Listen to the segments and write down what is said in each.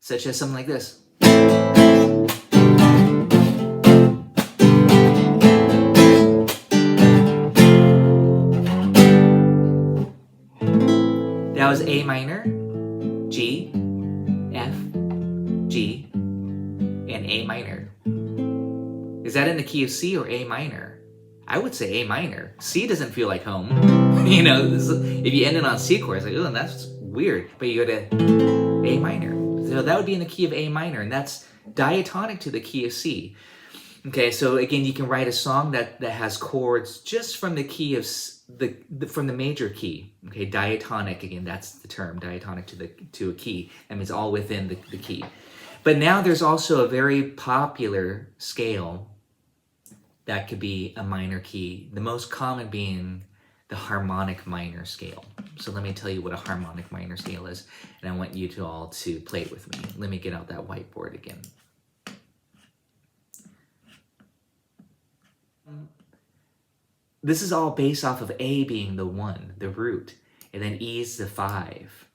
such as something like this. That was A minor, G, F, G, and A minor. Is that in the key of C or A minor? I would say A minor. C doesn't feel like home. If you end it on C chord, it's like, oh, that's weird. But you go to A minor. So that would be in the key of A minor, and that's diatonic to the key of C. Okay, so again, you can write a song that has chords just from the key of from the major key. Okay, diatonic, again, that's the term, diatonic to a key. That means all within the key. But now there's also a very popular scale that could be a minor key, the most common being the harmonic minor scale. So let me tell you what a harmonic minor scale is, and I want you to all to play it with me. Let me get out that whiteboard again. This is all based off of A being the 1, the root, and then E is the 5,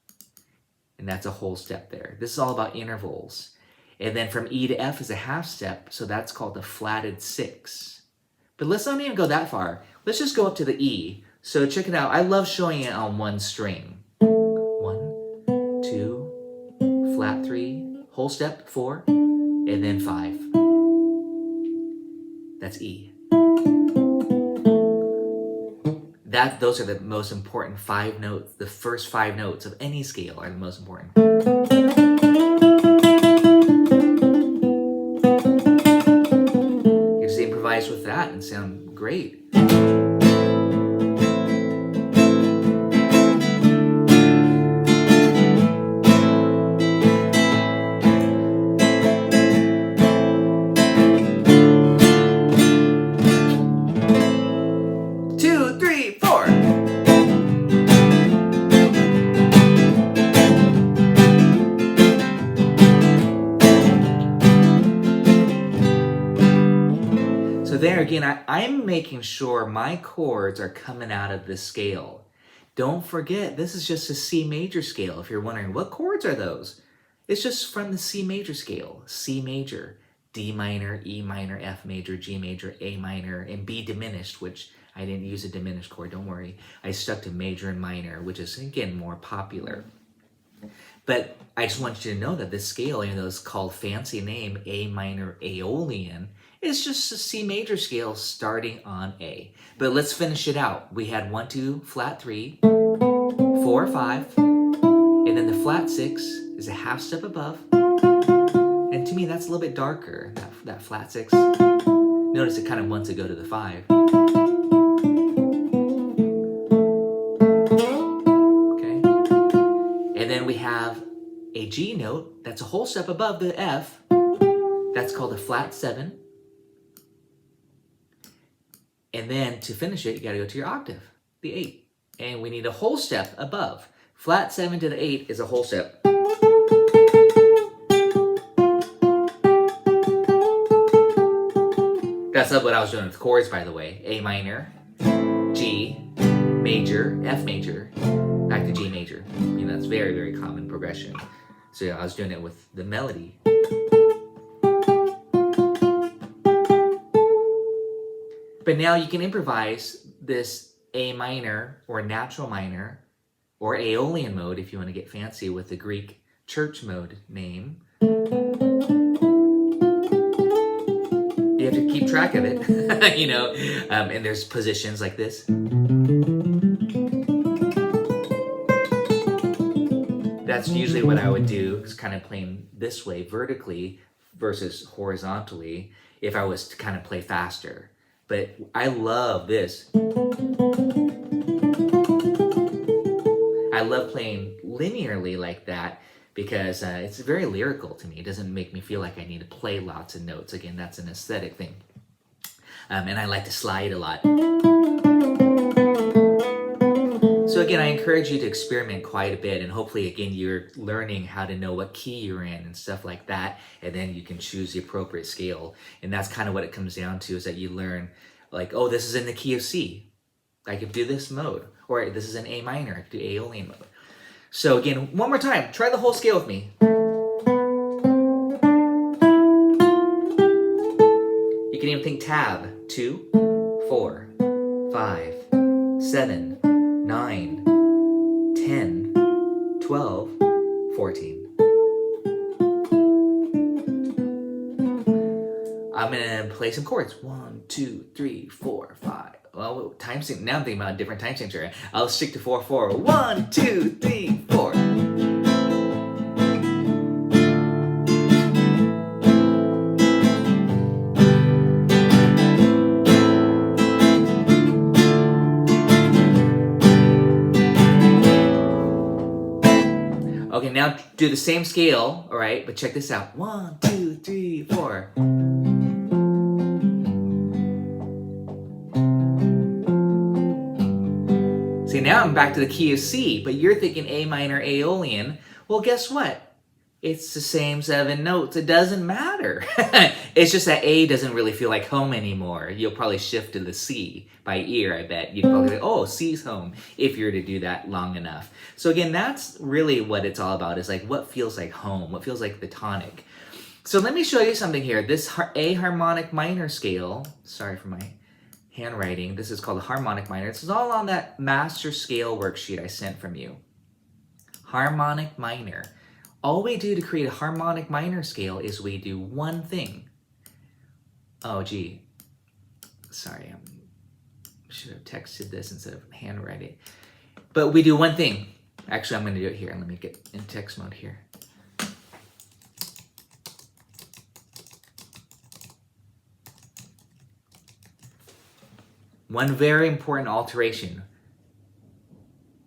and that's a whole step there. This is all about intervals. And then from E to F is a half step, so that's called the flatted 6. But let's not even go that far. Let's just go up to the E. So check it out. I love showing it on one string. 1, 2, flat 3, whole step 4, and then 5. That's E. Those are the most important 5 notes. The first 5 notes of any scale are the most important. You just improvise with that and sound great. There again, I'm making sure my chords are coming out of this scale. Don't forget, this is just a C major scale. If you're wondering, what chords are those? It's just from the C major scale. C major, D minor, E minor, F major, G major, A minor, and B diminished, which I didn't use a diminished chord, don't worry. I stuck to major and minor, which is, again, more popular. But I just want you to know that this scale, even though it's called fancy name, A minor Aeolian, it's just a C major scale starting on A. But let's finish it out. We had 1, 2, flat 3, 4, 5, and then the flat 6 is a half step above. And to me, that's a little bit darker, that flat 6. Notice it kind of wants to go to the 5. Okay. And then we have a G note that's a whole step above the F. That's called a flat 7. And then to finish it, you got to go to your octave, the 8. And we need a whole step above. Flat 7 to the 8 is a whole step. That's not what I was doing with chords, by the way. A minor, G, major, F major, back to G major. You know, that's very, very common progression. So yeah, I was doing it with the melody. But now you can improvise this A minor or natural minor or Aeolian mode if you want to get fancy with the Greek church mode name. You have to keep track of it, and there's positions like this. That's usually what I would do, is kind of playing this way vertically versus horizontally if I was to kind of play faster. But I love this. I love playing linearly like that because it's very lyrical to me. It doesn't make me feel like I need to play lots of notes. Again, that's an aesthetic thing. And I like to slide a lot. So again, I encourage you to experiment quite a bit, and hopefully, again, you're learning how to know what key you're in and stuff like that, and then you can choose the appropriate scale. And that's kind of what it comes down to, is that you learn, like, oh, this is in the key of C. I could do this mode. Or this is in A minor. I could do Aeolian mode. So again, one more time. Try the whole scale with me. even think tab. 2, 4, 5, 7, 9, 10, 12, 14. I'm gonna play some chords. 1, 2, 3, 4, 5. Well, time sync. Now I'm thinking about different time syncs here. I'll stick to 4, 4. 1, 2, 3, 4. Okay, now do the same scale, all right? But check this out. 1, 2, 3, 4. See, now I'm back to the key of C, but you're thinking A minor Aeolian. Well, guess what? It's the same 7 notes. It doesn't matter. It's just that A doesn't really feel like home anymore. You'll probably shift to the C by ear, I bet. You'd probably say, oh, C's home, if you were to do that long enough. So again, that's really what it's all about, is like what feels like home, what feels like the tonic. So let me show you something here. This A harmonic minor scale, sorry for my handwriting, this is called a harmonic minor. This is all on that master scale worksheet I sent from you. Harmonic minor. All we do to create a harmonic minor scale is we do one thing. Oh, gee. Sorry, I should have texted this instead of handwriting. But we do one thing. Actually, I'm going to do it here. Let me get in text mode here. One very important alteration.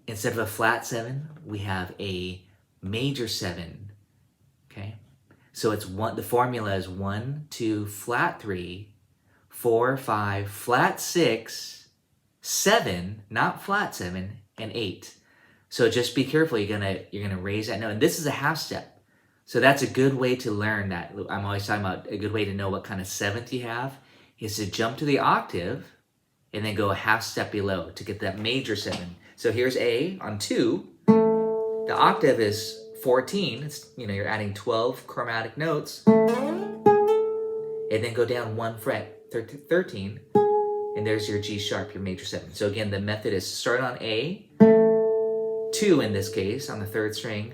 Instead of a flat 7, we have a major 7, okay? So it's one. The formula is 1, 2, flat 3, 4, 5, flat 6, 7, not flat 7, and 8. So just be careful. You're gonna raise that note, and this is a half step. So that's a good way to learn that. I'm always talking about a good way to know what kind of 7th you have is to jump to the octave and then go a half step below to get that major 7. So here's A on 2. The octave is 14. It's, you're adding 12 chromatic notes. And then go down 1 fret, 13. And there's your G sharp, your major 7. So again, the method is start on A, 2 in this case, on the 3rd string.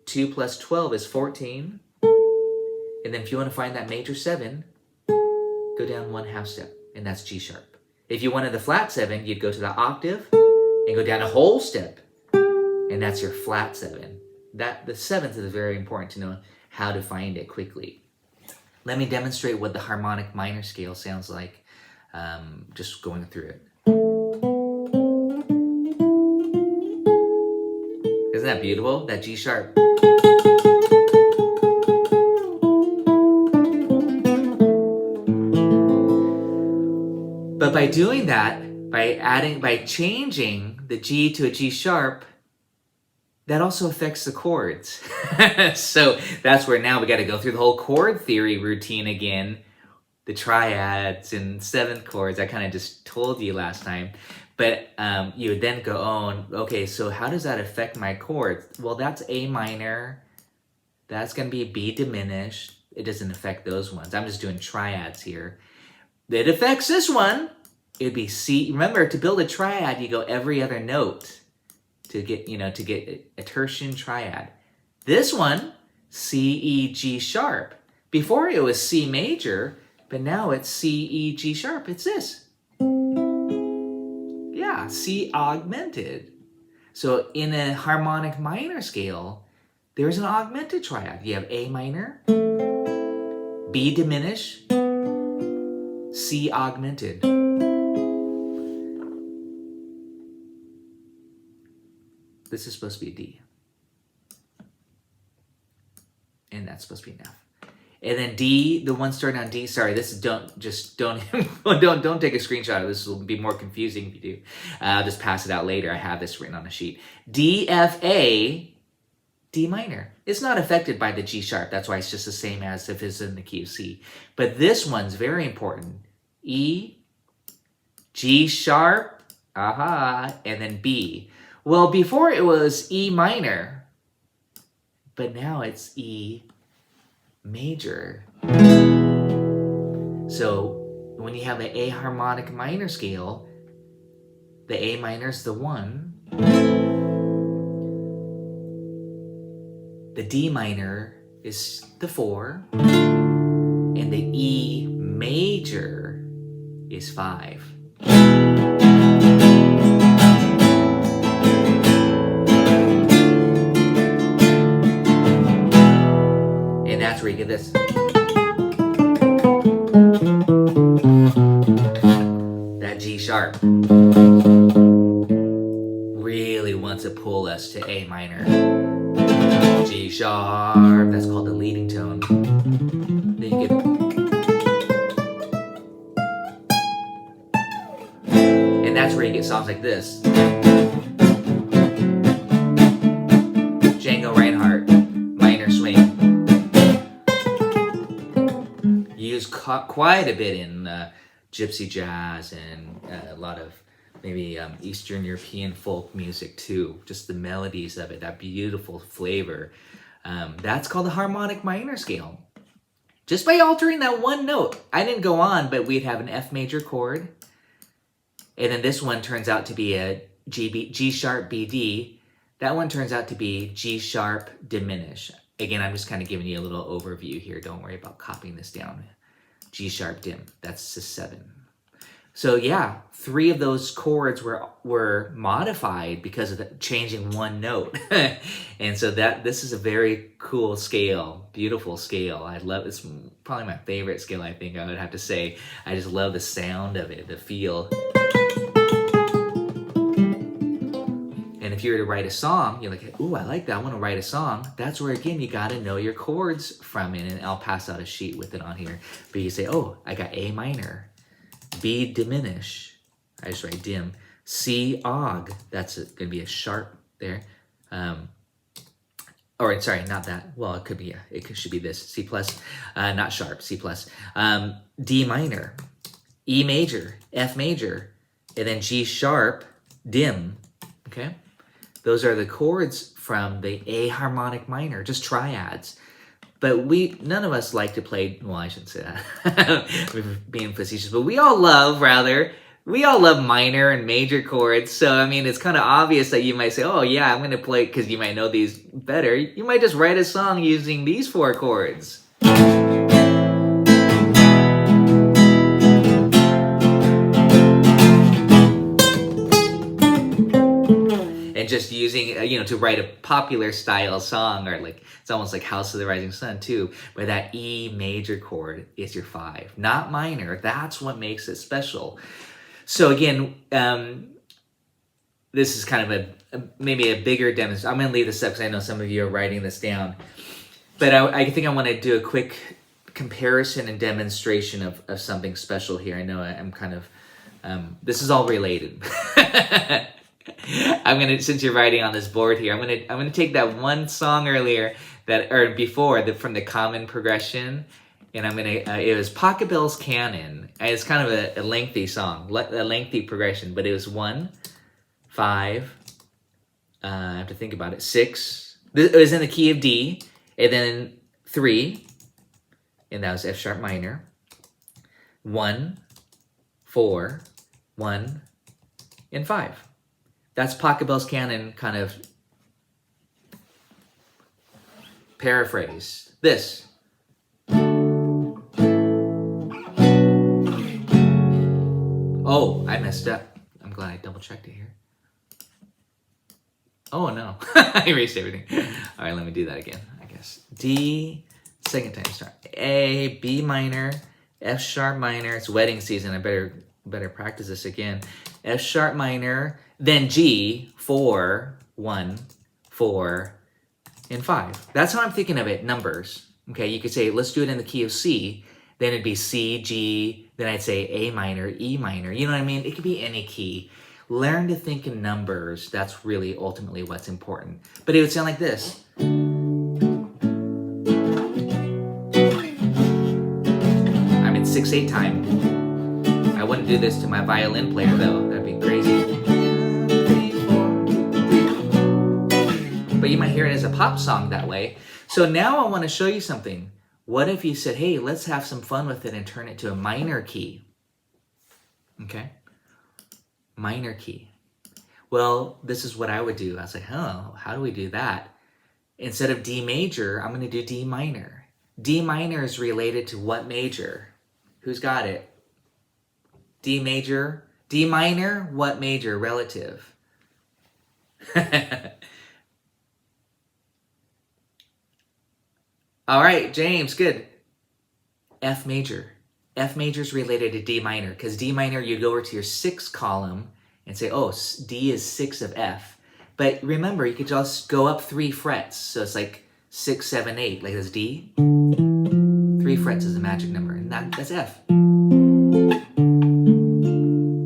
2 plus 12 is 14. And then if you want to find that major 7, go down 1 half step, and that's G sharp. If you wanted the flat 7, you'd go to the octave and go down a whole step, and that's your flat 7. The 7th is very important to know how to find it quickly. Let me demonstrate what the harmonic minor scale sounds like, just going through it. Isn't that beautiful? That G sharp. But by doing that, by changing the G to a G sharp, that also affects the chords. So that's where now we got to go through the whole chord theory routine again, the triads and 7th chords. I kind of just told you last time. But you would then go, oh, okay, so how does that affect my chords? Well, that's A minor. That's going to be B diminished. It doesn't affect those ones. I'm just doing triads here. It affects this one. It would be C. Remember, to build a triad, you go every other note to get a tertian triad. This one, C, E, G sharp. Before it was C major, but now it's C, E, G sharp. It's this. Yeah, C augmented. So in a harmonic minor scale, there's an augmented triad. You have A minor, B diminished, C augmented. This is supposed to be a D. And that's supposed to be an F. And then D, the one starting on D, sorry, this is don't take a screenshot of this. This will be more confusing if you do. I'll just pass it out later. I have this written on a sheet. D, F, A, D minor. It's not affected by the G sharp. That's why it's just the same as if it's in the key of C. But this one's very important. E, G sharp, and then B. Well, before it was E minor, but now it's E major. So when you have the A harmonic minor scale, the A minor is the 1, the D minor is the 4, and the E major is 5. And that's where you get this. That G sharp really wants to pull us to A minor. G sharp, that's called the leading tone. Then you get, and that's where you get songs like this. Django Reinhardt, minor swing. Used quite a bit in gypsy jazz and a lot of maybe Eastern European folk music too. Just the melodies of it, that beautiful flavor. That's called the harmonic minor scale. Just by altering that one note. I didn't go on, but we'd have an F major chord. And then this one turns out to be a G sharp BD. That one turns out to be G sharp diminish. Again, I'm just kind of giving you a little overview here. Don't worry about copying this down. G sharp dim, that's a 7. So yeah, 3 of those chords were modified because of the changing one note. And so this is a very cool scale, beautiful scale. I love, it's probably my favorite scale, I think I would have to say. I just love the sound of it, the feel. And if you were to write a song, you're like, ooh, I like that, I want to write a song. That's where, again, you got to know your chords from it. And I'll pass out a sheet with it on here. But you say, oh, I got A minor, B diminish, I just write dim, C og, that's going to be a sharp there. Or sorry, not that. Well, it could be, should be this, C plus, not sharp, C plus. D minor, E major, F major, and then G sharp, dim, okay? Those are the chords from the A harmonic minor, just triads. But none of us like to play, well, I shouldn't say that, we're being facetious, but we all love minor and major chords. So, I mean, it's kind of obvious that you might say, oh yeah, I'm going to play, because you might know these better. You might just write a song using these 4 chords. And just using, to write a popular style song, or like, it's almost like House of the Rising Sun too, where that E major chord is your 5, not minor. That's what makes it special. So again, this is kind of maybe a bigger demonstration. I'm going to leave this up because I know some of you are writing this down. But I think I want to do a quick comparison and demonstration of something special here. I know I'm kind of, this is all related. Since you're writing on this board here, I'm gonna take that one song earlier from the common progression, and it was Pachelbel's Canon. It's kind of a lengthy song, a lengthy progression, but it was 1, 5, I have to think about it, 6, it was in the key of D, and then 3, and that was F sharp minor, 1, 4, 1, and 5. That's Pachelbel's Canon kind of paraphrase. This. Oh, I messed up. I'm glad I double checked it here. Oh no, I erased everything. All right, let me do that again, I guess. D, second time start. A, B minor, F sharp minor. It's wedding season. I better practice this again. F sharp minor, then G, 4, 1, 4, and 5. That's how I'm thinking of it, numbers. Okay, you could say, let's do it in the key of C. Then it'd be C, G, then I'd say A minor, E minor. You know what I mean? It could be any key. Learn to think in numbers. That's really ultimately what's important. But it would sound like this. I'm in 6/8 time. I wouldn't do this to my violin player though. That'd be crazy. But you might hear it as a pop song that way. So now I want to show you something. What if you said, hey, let's have some fun with it and turn it to a minor key? Okay? Minor key. Well, this is what I would do. I was like, oh, how do we do that? Instead of D major, I'm going to do D minor. D minor is related to what major? Who's got it? D major. D minor, what major? Relative. All right, James, good. F major. F major is related to D minor because D minor, you go over to your 6th column and say, oh, D is 6 of F. But remember, you could just go up 3 frets. So it's like 6, 7, 8. Like this D. 3 frets is the magic number. And that's F.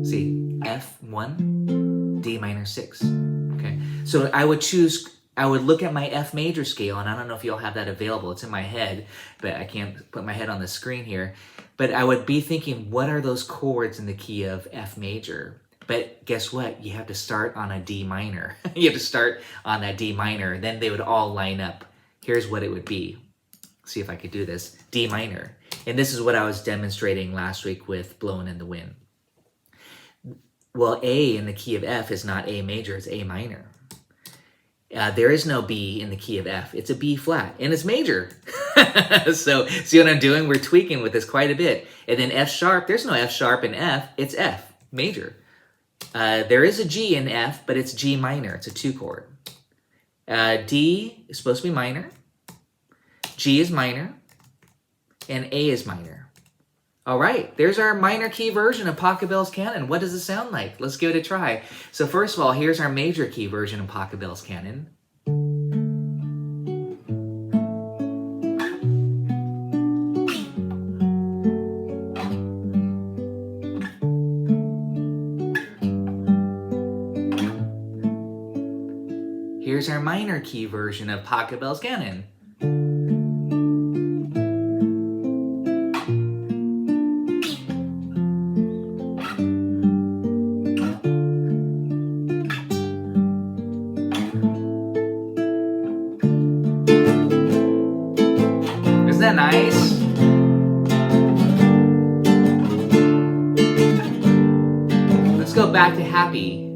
See, F1, D minor 6. Okay. So I would look at my F major scale, and I don't know if you'll have that available. It's in my head, but I can't put my head on the screen here. But I would be thinking, what are those chords in the key of F major? But guess what? You have to start on a D minor. You have to start on that D minor. Then they would all line up. Here's what it would be. See if I could do this. D minor. And this is what I was demonstrating last week with Blowing in the Wind. Well, A in the key of F is not A major, it's A minor. There is no B in the key of F. It's a B flat, and it's major. So, see what I'm doing? We're tweaking with this quite a bit. And then F sharp, there's no F sharp in F. It's F, major. There is a G in F, but it's G minor. It's a 2 chord. D is supposed to be minor. G is minor. And A is minor. All right, there's our minor key version of Pachelbel's Canon. What does it sound like? Let's give it a try. So first of all, here's our major key version of Pachelbel's Canon. Here's our minor key version of Pachelbel's Canon. Isn't that nice? Let's go back to happy.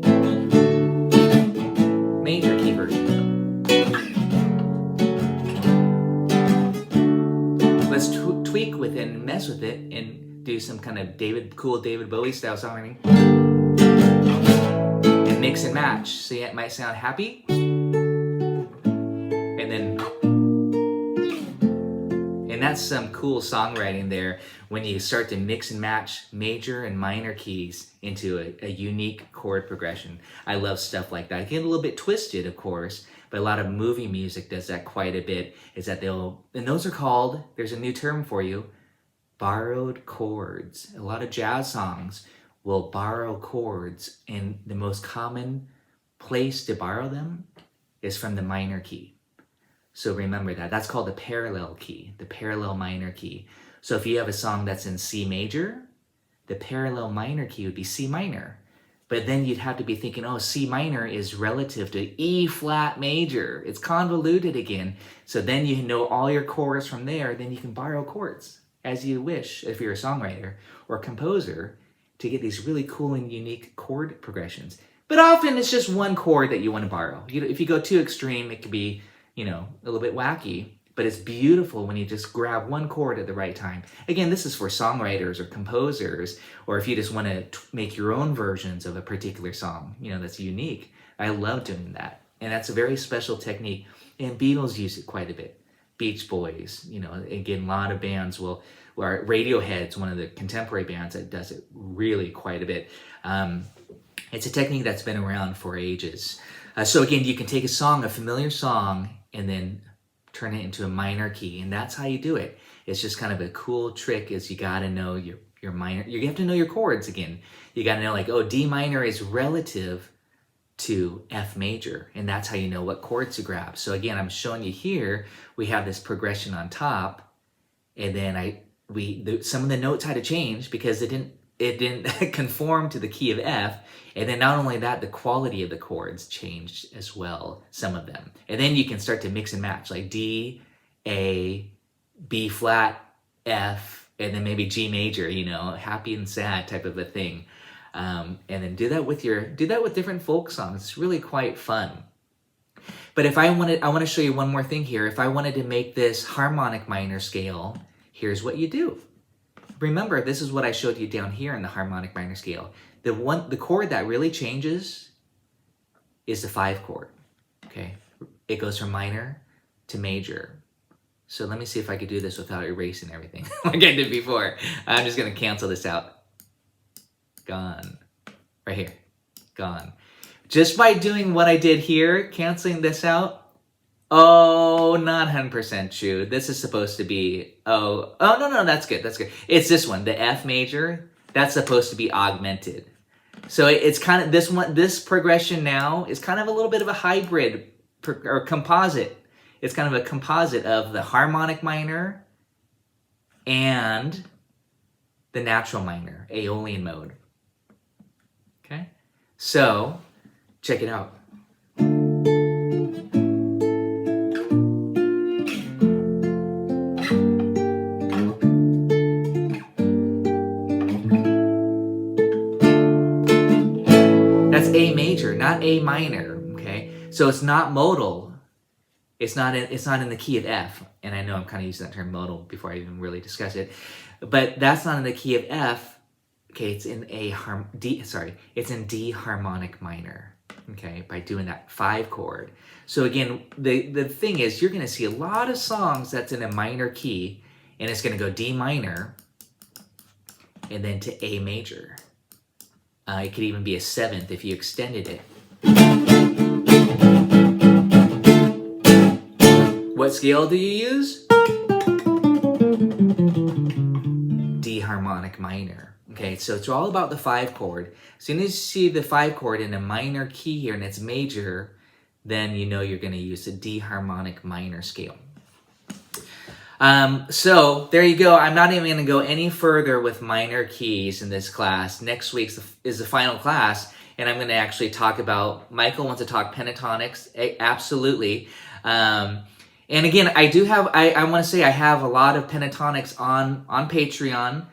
Major key version. Let's tweak with it and mess with it and do some kind of cool David Bowie style songwriting. And mix and match. See, it might sound happy. And that's some cool songwriting there when you start to mix and match major and minor keys into a unique chord progression. I love stuff like that. It can get a little bit twisted, of course, but a lot of movie music does that quite a bit, is that and those are called, there's a new term for you, borrowed chords. A lot of jazz songs will borrow chords, and the most common place to borrow them is from the minor key. So remember that. That's called the parallel key, the parallel minor key. So if you have a song that's in C major, the parallel minor key would be C minor. But then you'd have to be thinking, oh, C minor is relative to E flat major. It's convoluted again. So then you know all your chords from there. Then you can borrow chords as you wish if you're a songwriter or composer to get these really cool and unique chord progressions. But often it's just one chord that you want to borrow. If you go too extreme, it could be a little bit wacky, but it's beautiful when you just grab one chord at the right time. Again, this is for songwriters or composers, or if you just want to make your own versions of a particular song, that's unique. I love doing that. And that's a very special technique. And Beatles use it quite a bit. Beach Boys, again, a lot of bands Radiohead's one of the contemporary bands that does it really quite a bit. It's a technique that's been around for ages. So again, you can take a familiar song, and then turn it into a minor key, and that's how you do it. It's just kind of a cool trick. Is you got to know your minor. You have to know your chords again. You got to know D minor is relative to F major, and that's how you know what chords to grab. So again, I'm showing you here. We have this progression on top, and then some of the notes had to change because it didn't conform to the key of F. And then not only that, the quality of the chords changed as well, some of them. And then you can start to mix and match, like D, A, B flat, F, and then maybe G major, you know, happy and sad type of a thing. And then do that with different folk songs. It's really quite fun. But I want to show you one more thing here. If I wanted to make this harmonic minor scale, here's what you do. Remember, this is what I showed you down here in the harmonic minor scale. The chord that really changes is the 5 chord. Okay, it goes from minor to major. So let me see if I could do this without erasing everything like I did before. I'm just gonna cancel this out. Gone. Right here. Gone. Just by doing what I did here, canceling this out. Oh, not 100% true. This is supposed to be, no, that's good, that's good. It's this one, the F major, that's supposed to be augmented. So it's kind of, this progression now is kind of a little bit of a hybrid or composite. It's kind of a composite of the harmonic minor and the natural minor, Aeolian mode. Okay, so check it out. That's A major, not A minor. Okay, so it's not modal. It's not in the key of F, and I know I'm kind of using that term modal before I even really discuss it, but that's not in the key of F. Okay, it's in it's in D harmonic minor. Okay, by doing that 5 chord. So again, the thing is, you're going to see a lot of songs that's in a minor key, and it's going to go D minor, and then to A major. It could even be a 7th if you extended it. What scale do you use? D harmonic minor. Okay, so it's all about the 5 chord. As soon as you see the 5 chord in a minor key here and it's major, then you know you're going to use a D harmonic minor scale. So there you go. I'm not even going to go any further with minor keys in this class. Next week is the final class, and I'm going to actually talk about, Michael wants to talk pentatonics. Absolutely. And again, I want to say I have a lot of pentatonics on Patreon.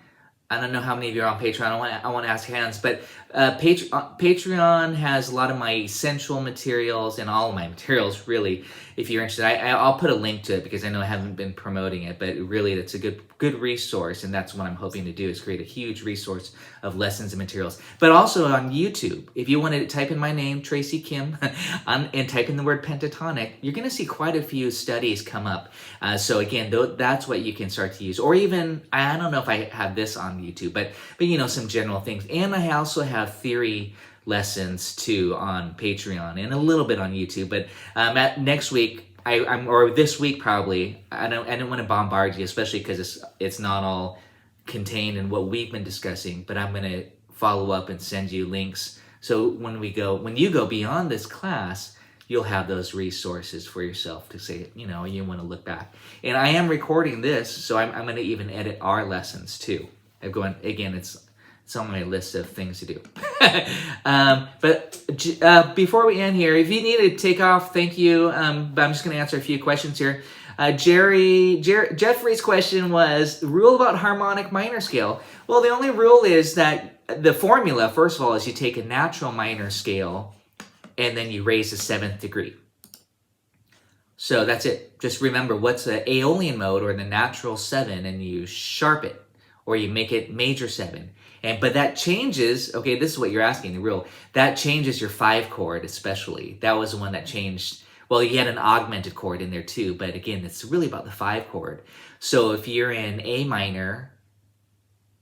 I don't know how many of you are on Patreon. I want to ask hands, but Patreon has a lot of my essential materials and all of my materials, really. If you're interested, I'll put a link to it because I know I haven't been promoting it, but really that's a good resource, and that's what I'm hoping to do, is create a huge resource of lessons and materials. But also on YouTube, if you want to type in my name, Tracy Kim, and type in the word pentatonic, you're going to see quite a few studies come up. So again, that's what you can start to use. Or even, I don't know if I have this on YouTube, but you know, some general things. And I also have theory lessons too on Patreon and a little bit on YouTube. But next week, or this week probably, I don't want to bombard you, especially because it's not all contained in what we've been discussing. But I'm going to follow up and send you links. So when you go beyond this class, you'll have those resources for yourself to say, you know, you want to look back. And I am recording this, so I'm going to even edit our lessons too. It's on my list of things to do. But before we end here, if you need to take off, thank you. But I'm just going to answer a few questions here. Jeffrey's question was, rule about harmonic minor scale. Well, the only rule is that the formula, first of all, is you take a natural minor scale and then you raise the 7th degree. So that's it. Just remember what's the Aeolian mode or the natural 7, and you sharp it, or you make it major 7. But that changes, okay, this is what you're asking, the rule. That changes your 5 chord especially. That was the one that changed. Well, you had an augmented chord in there too, but again, it's really about the 5 chord. So if you're in A minor,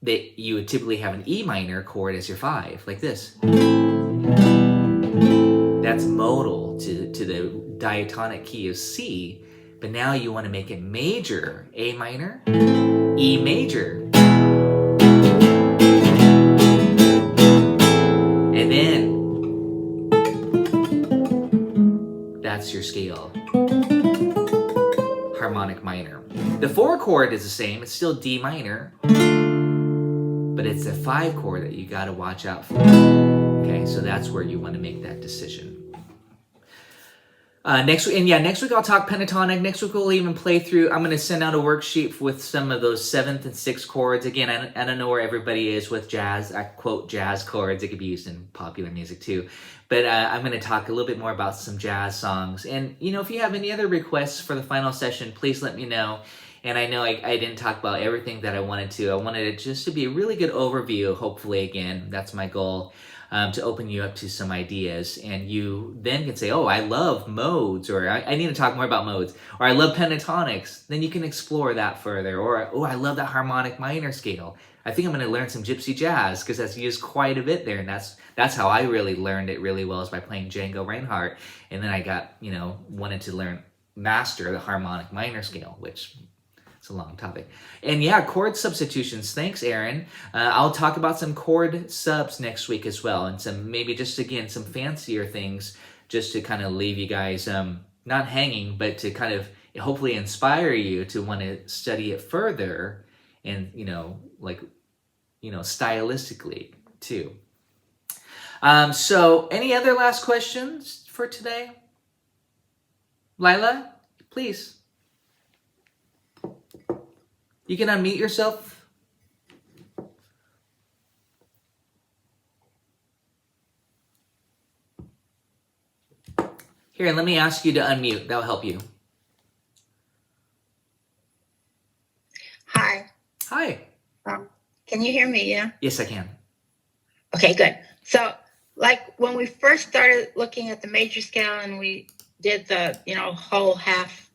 that you would typically have an E minor chord as your 5, like this. That's modal to the diatonic key of C, but now you want to make it major, A minor, E major. And then that's your scale. Harmonic minor. The 4 chord is the same, it's still D minor, but it's the 5 chord that you got to watch out for. Okay, so that's where you want to make that decision. Next week, and yeah, next week I'll talk pentatonic. Next week we'll even play through. I'm going to send out a worksheet with some of those 7th and 6th chords. Again, I don't know where everybody is with jazz. I quote jazz chords. It could be used in popular music too. But I'm going to talk a little bit more about some jazz songs. And, if you have any other requests for the final session, please let me know. And I know I didn't talk about everything that I wanted to. I wanted it just to be a really good overview, hopefully, again. That's my goal. To open you up to some ideas, and you then can say, oh, I love modes, or I need to talk more about modes, or I love pentatonics. Then you can explore that further. Or, oh, I love that harmonic minor scale. I think I'm going to learn some gypsy jazz because that's used quite a bit there, and that's how I really learned it really well, is by playing Django Reinhardt. And then I got, wanted to master the harmonic minor scale, which it's a long topic. And yeah, chord substitutions. Thanks, Aaron. I'll talk about some chord subs next week as well, and some maybe just again some fancier things, just to kind of leave you guys not hanging, but to kind of hopefully inspire you to want to study it further, and stylistically too. So any other last questions for today? Lila, please. You can unmute yourself. Here, let me ask you to unmute. That'll help you. Hi. Hi. Can you hear me? Yeah? Yes, I can. Okay, good. So, when we first started looking at the major scale and we did the, whole half,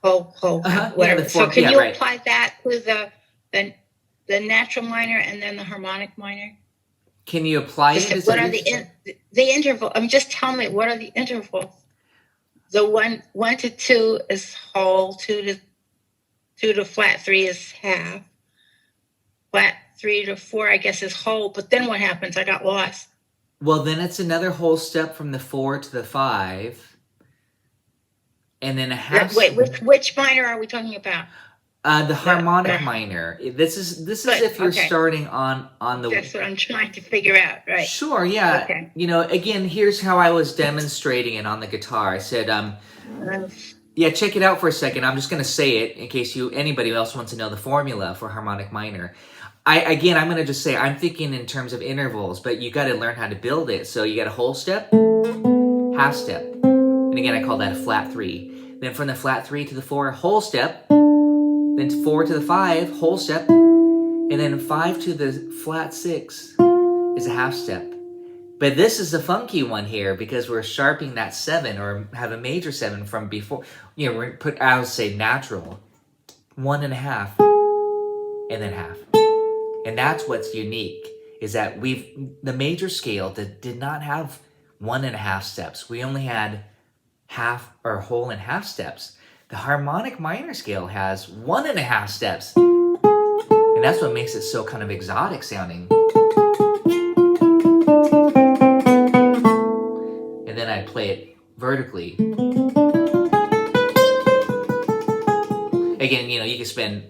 whole half, whatever. So can you apply that to the natural minor and then the harmonic minor? Can you apply it? What are the interval? Just tell me, what are the intervals? The 1 to 2 is whole, 2 to flat 3 is half, flat 3 to 4, I guess, is whole. But then what happens? I got lost. Well, then it's another whole step from the 4 to the 5. And then a half. Wait, which minor are we talking about? The harmonic minor. This is if you're starting on the. That's what I'm trying to figure out, right? Sure, yeah. Okay. Again, here's how I was demonstrating it on the guitar. I said, yeah, check it out for a second. I'm just going to say it in case anybody else wants to know the formula for harmonic minor. I'm going to just say I'm thinking in terms of intervals, but you got to learn how to build it. So you got a whole step, half step. And again, I call that a flat 3. Then from the flat 3 to the 4, whole step. Then 4 to the 5, whole step. And then 5 to the flat 6 is a half step. But this is the funky one here because we're sharpening that 7 or have a major 7 from before. We're I would say natural. 1.5 and then half. And that's what's unique, is that the major scale that did not have 1.5 steps. We only had half or whole and half steps. The harmonic minor scale has 1.5 steps. And that's what makes it so kind of exotic sounding. And then I play it vertically. Again, you can spend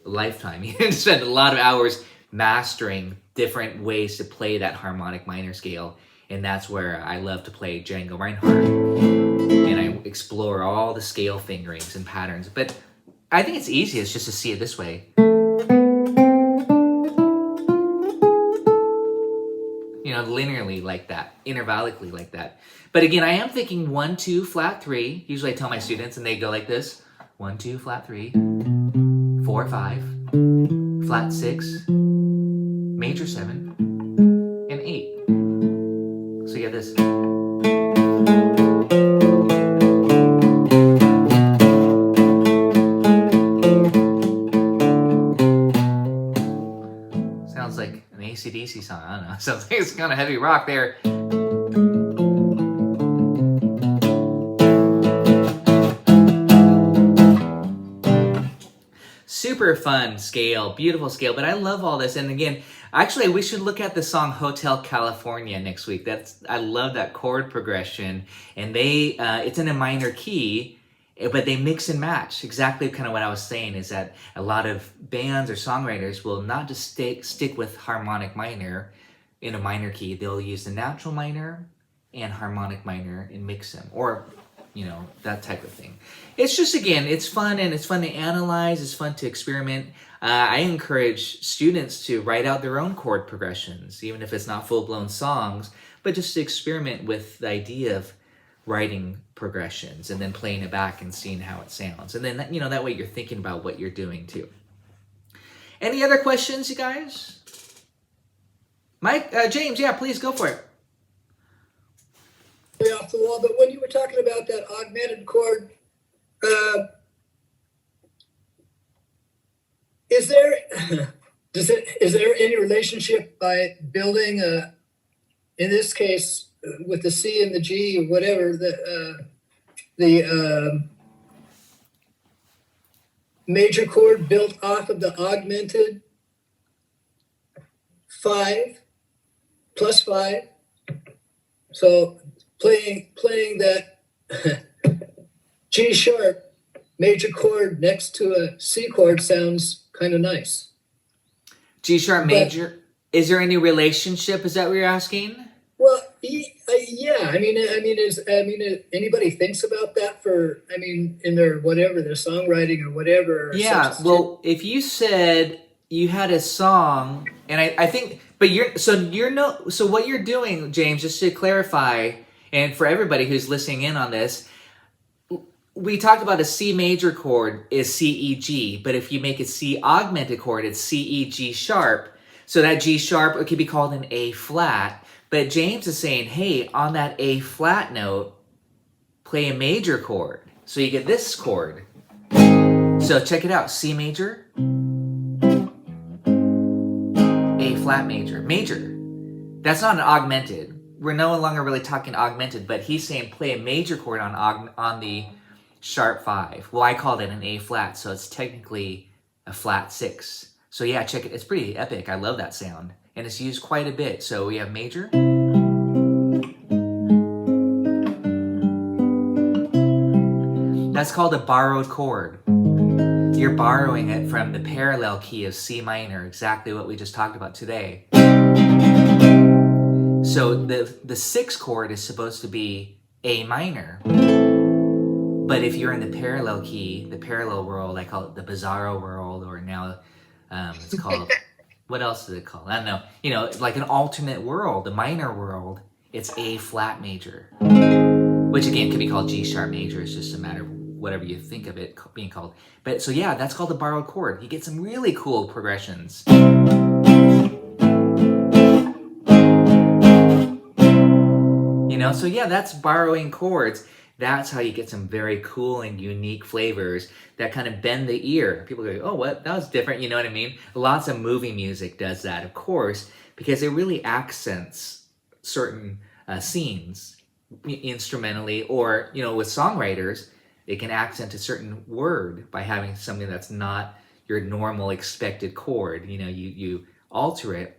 a lifetime. You can spend a lot of hours mastering different ways to play that harmonic minor scale. And that's where I love to play Django Reinhardt. And I explore all the scale fingerings and patterns. But I think it's easiest just to see it this way. Linearly like that, intervallically like that. But again, I am thinking 1, 2, flat 3. Usually I tell my students and they go like this. 1, 2, flat 3, 4, 5, flat 6, major 7, and 8. So you have this. Sounds like an AC/DC song. I don't know. Sounds like it's kind of heavy rock there. Super fun scale, beautiful scale, but I love all this. And again, actually, we should look at the song Hotel California next week. I love that chord progression, and it's in a minor key, but they mix and match. Exactly kind of what I was saying is that a lot of bands or songwriters will not just stick with harmonic minor in a minor key. They'll use the natural minor and harmonic minor and mix them, or that type of thing. It's just, again, it's fun, and it's fun to analyze, it's fun to experiment. I encourage students to write out their own chord progressions, even if it's not full-blown songs, but just to experiment with the idea of writing progressions and then playing it back and seeing how it sounds. And then, that way you're thinking about what you're doing too. Any other questions, you guys? Mike, James, yeah, please go for it. Way off the wall, but when you were talking about that augmented chord, is there any relationship by building in this case with the C and the G or whatever, the major chord built off of the augmented 5 plus 5, so playing that G sharp major chord next to a C chord sounds kind of nice. G sharp major. Is there any relationship? Is that what you're asking? Well, yeah. I mean, anybody thinks about that in their songwriting or whatever. Or yeah. Well, if you said you had a song, and I think, but so what you're doing, James, just to clarify, and for everybody who's listening in on this, we talked about a C major chord is C, E, G, but if you make it C augmented chord, it's C, E, G sharp. So that G sharp, it could be called an A flat. But James is saying, hey, on that A flat note, play a major chord. So you get this chord. So check it out, C major, A flat major, major. That's not an augmented. We're no longer really talking augmented, but he's saying play a major chord on the sharp 5. Well, I called it an A flat, so it's technically a flat 6. So yeah, check it. It's pretty epic. I love that sound, and it's used quite a bit. So we have major. That's called a borrowed chord. You're borrowing it from the parallel key of C minor, exactly what we just talked about today. So the 6th chord is supposed to be A minor. But if you're in the parallel key, the parallel world, I call it the bizarro world, or now it's called, what else is it called? I don't know. Like an alternate world, the minor world, it's A flat major. Which again could be called G sharp major. It's just a matter of whatever you think of it being called. But so yeah, that's called the borrowed chord. You get some really cool progressions. So yeah, that's borrowing chords. That's how you get some very cool and unique flavors that kind of bend the ear. People go, oh, what? That was different. You know what I mean? Lots of movie music does that, of course, because it really accents certain scenes instrumentally, or, with songwriters, it can accent a certain word by having something that's not your normal expected chord. You alter it,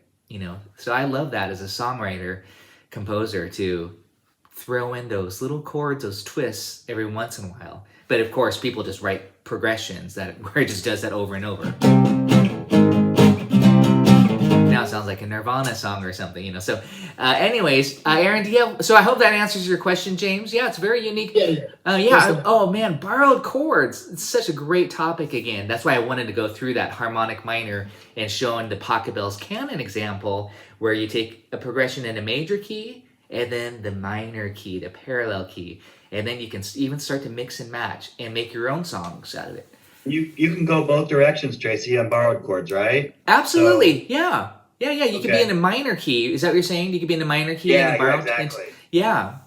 So I love that as a songwriter, composer, to throw in those little chords, those twists every once in a while. But of course, people just write progressions where it just does that over and over. Now it sounds like a Nirvana song or something, So, anyways, Aaron, so I hope that answers your question, James. Yeah, it's very unique. Yeah. Oh man, borrowed chords. It's such a great topic again. That's why I wanted to go through that harmonic minor and showing the Pachelbel's canon example, where you take a progression in a major key, and then the minor key, the parallel key. And then you can even start to mix and match and make your own songs out of it. You can go both directions, Tracy, on borrowed chords, right? Absolutely, yeah. You could be in a minor key. Is that what you're saying? You could be in a minor key and a borrowed. Exactly. Yeah,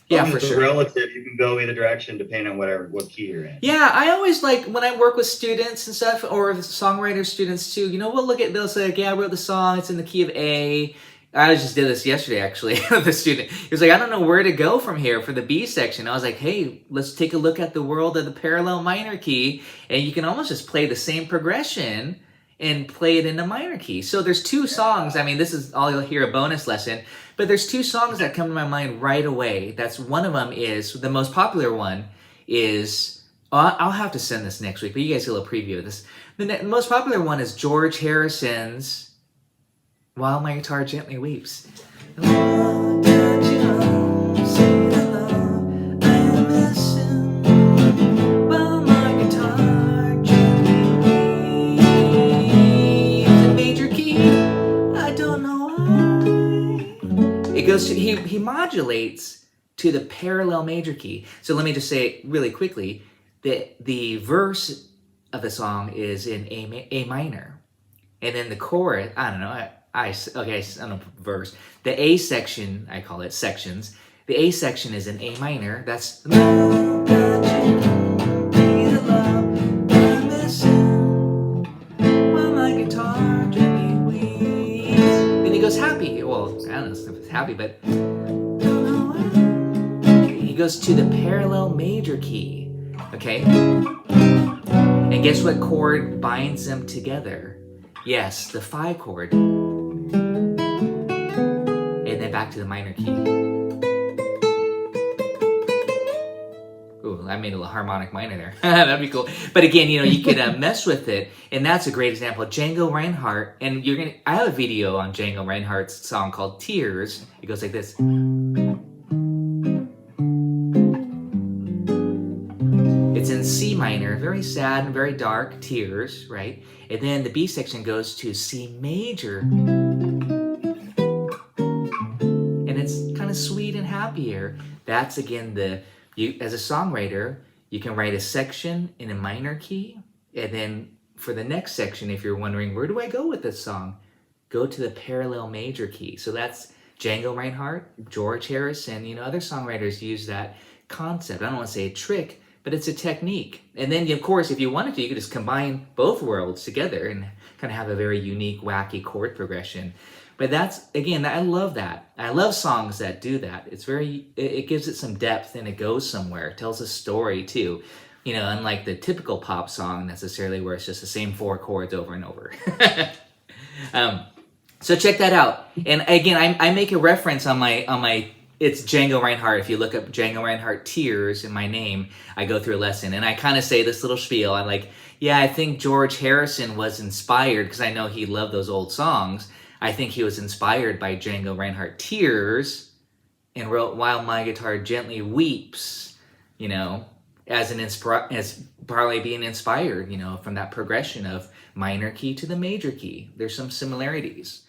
for sure. Relative, you can go either direction depending on what key you're in. Yeah, I always like when I work with students and stuff, or songwriter students too. They'll say, like, yeah, I wrote the song. It's in the key of A. I just did this yesterday, actually, with a student. He was like, I don't know where to go from here for the B section. I was like, hey, let's take a look at the world of the parallel minor key, and you can almost just play the same progression and play it in the minor key. So there's 2 songs. I mean, this is all you'll hear, a bonus lesson, but there's 2 songs that come to my mind right away. That's one of them is, the most popular one is, I'll have to send this next week, but you guys get a little preview of this. The most popular one is George Harrison's While My Guitar Gently Weeps. Don't you know, modulates to the parallel major key. So let me just say really quickly that the verse of the song is in A minor. And then the chorus, I don't know, I don't know, verse. The A section, I call it sections. The A section is in A minor. That's then he goes happy. Well, I don't know if it's happy, but he goes to the parallel major key. Okay? And guess what chord binds them together? Yes, the Phi chord. And then back to the minor key. Ooh, I made a little harmonic minor there. That'd be cool. But again, you could mess with it, and that's a great example. Django Reinhardt, and I have a video on Django Reinhardt's song called Tears. It goes like this. It's in C minor, very sad and very dark, Tears, right? And then the B section goes to C major. And it's kind of sweet and happier. That's again as a songwriter, you can write a section in a minor key. And then for the next section, if you're wondering, where do I go with this song? Go to the parallel major key. So that's Django Reinhardt, George Harrison, other songwriters use that concept. I don't want to say a trick, but it's a technique. And then, of course, if you wanted to, you could just combine both worlds together and kind of have a very unique, wacky chord progression. But that's, again, I love that. I love songs that do that. It gives it some depth and it goes somewhere. It tells a story too. Unlike the typical pop song necessarily where it's just the same 4 chords over and over. So check that out. And again, I make a reference on my it's Django Reinhardt. If you look up Django Reinhardt Tears in my name, I go through a lesson and I kind of say this little spiel. I'm like, yeah, I think George Harrison was inspired because I know he loved those old songs. I think he was inspired by Django Reinhardt Tears and wrote While My Guitar Gently Weeps, as probably being inspired, from that progression of minor key to the major key. There's some similarities.